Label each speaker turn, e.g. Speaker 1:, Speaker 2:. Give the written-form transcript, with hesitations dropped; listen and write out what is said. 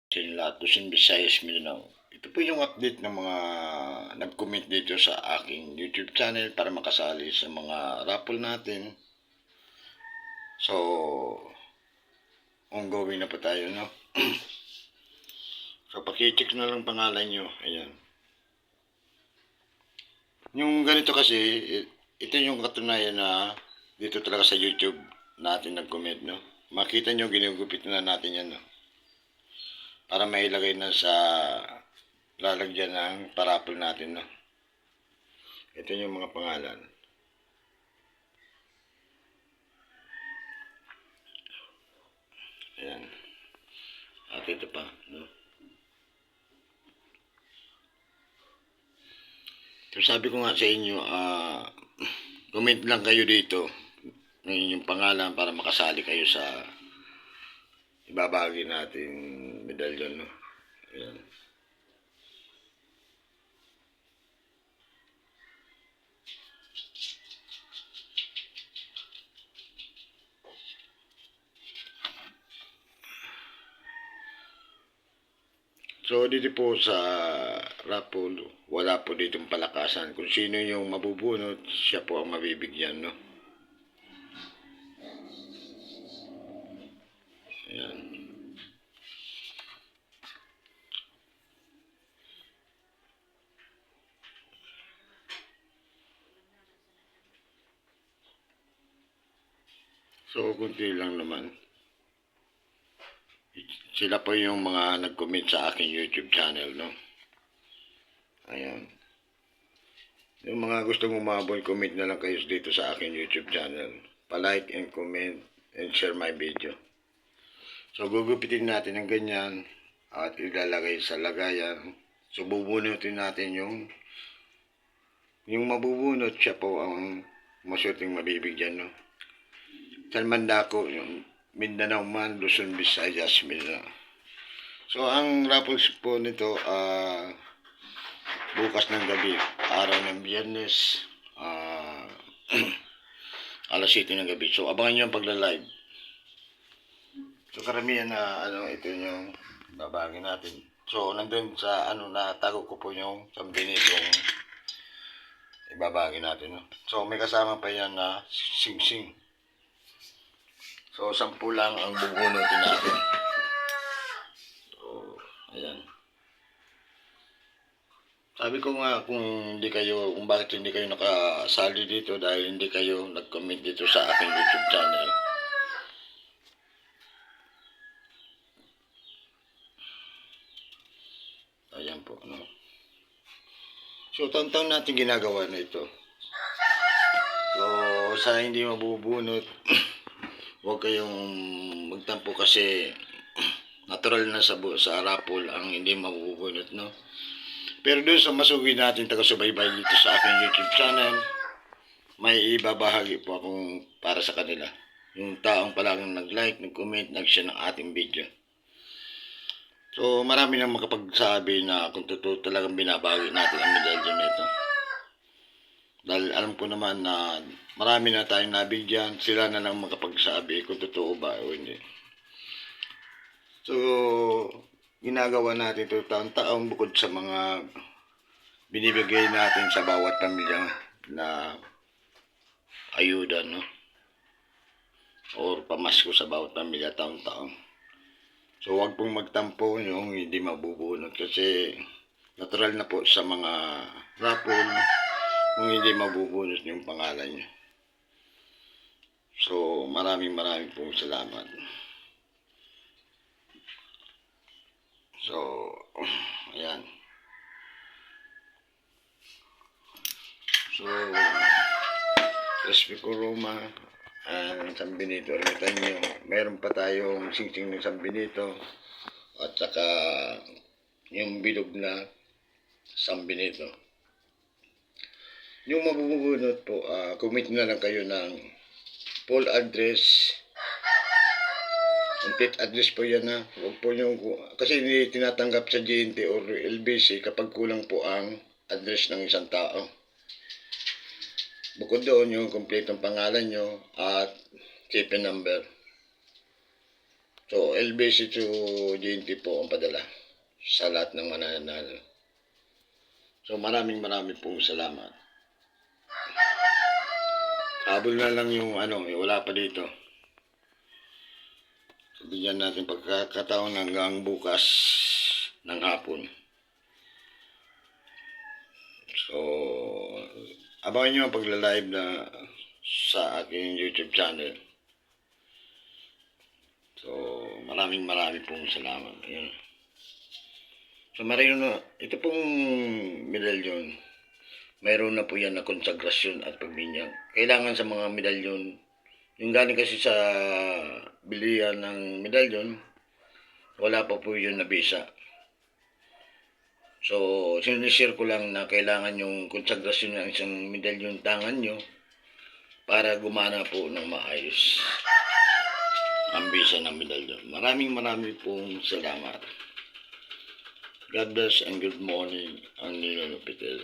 Speaker 1: Lahat, Luzon, Visayas, Mindanao. Ito po yung update ng mga nag-comment dito sa aking YouTube channel para makasali sa mga raffle natin. So, ongoing na po tayo, no? So, pakicheck na lang pangalan nyo. Ayan. Yung ganito kasi, ito yung katunayan na dito talaga sa YouTube natin nag-comment, no? Makita nyo, ginugupit na natin yan, no? Para mailagay na sa lalagyan ng parapol natin, no? Ito yung mga pangalan. Ayan. At ito pa, no? So sabi ko nga sa inyo, comment lang kayo dito ng inyong pangalan para makasali kayo sa ibabagi nating medalyon, no? Ayan. So, dito po sa raffle, wala po ditong palakasan. Kung sino yung mabubunot, siya po ang mabibigyan, no? Ayan. So, kunti lang naman. Sila po yung mga nag-comment sa aking YouTube channel, no? Ayan. Yung mga gustong umabol, comment na lang kayo dito sa aking YouTube channel. Pa-like and comment and share my video. So, gugupitin natin ng ganyan at ilalagay sa lagayan. So, bubunutin natin yung mabubunot, siya po ang masyurting mabibigyan, no? San Mandako, yung Mindanao man, Luzon, Visayas, Mindanao. So, ang raffles po nito, bukas ng gabi, araw ng Biyernes, alas 7 ng gabi. So, abangan nyo ang pagla-live. So, karamihan na, ito yung babagin natin. So, nandun sa, natago ko po yung sambinitong ibabagin natin, no? So, may kasama pa yan na sing-sing. So, 10 lang ang bubunutin natin. So, ayan. Sabi ko nga kung bakit hindi kayo nakasali dito dahil hindi kayo nag-comment dito sa aking YouTube channel. Ayan po, no? So, taon-taon natin ginagawa na ito. So, sa hindi mabubunot, huwag kayong magtampo kasi natural na sa raffle ang hindi mabubunot, no? Pero doon sa masugi natin taga-subaybay dito sa aking YouTube channel, may ibabahagi po akong para sa kanila. Yung taong palang nag-like, nag-comment, nag-share ng ating video. So, marami nang makapagsabi na kung totoo talagang binabagi natin ang medalyon nito. Dahil alam ko naman na marami na tayong nabigyan, sila na lang makapagsabi kung totoo ba o hindi. So, ginagawa natin ito taon-taon bukod sa mga binibigay natin sa bawat pamilya na ayuda, no? Or pamasko sa bawat pamilya taon-taon. So, huwag pong magtampo yung hindi mabubunot kasi natural na po sa mga raffle kung hindi mabubunot yung pangalan nyo. So, maraming pong salamat. So, ayan. So, Crispy Kuruma, San Benito, Ermitan nyo. Meron pa tayong sing-sing ng San Benito at saka yung bilog na San Benito. Yung mabubunot po, comment na lang kayo ng full address, complete address po yan, ha. Huwag po yung, kasi hindi tinatanggap sa GNT or LBC kapag kulang po ang address ng isang tao. Bukod doon, yung kompletong pangalan nyo at KP number. So, LBC to GNT po ang padala sa lahat ng mananalo. So, maraming pong salamat. Habol na lang yung wala pa dito. So, bigyan natin pagkakataon hanggang bukas ng hapon. So, abangan nyo ang pagla-live na sa aking YouTube channel. So, maraming pong salamat. Ayan. So, ito pong medalyon, mayroon na po yan na konsagrasyon at pagbinyag. Kailangan sa mga medalyon, yung galing kasi sa bilihan ng medalyon, wala pa po yun na bisa. So, sinishare ko lang na kailangan yung konsagrasyon ng isang medalyon tangan nyo para gumana po ng maayos ang bisa ng medalyon. Maraming pong salamat. God bless and good morning. Ang Nino Pitel.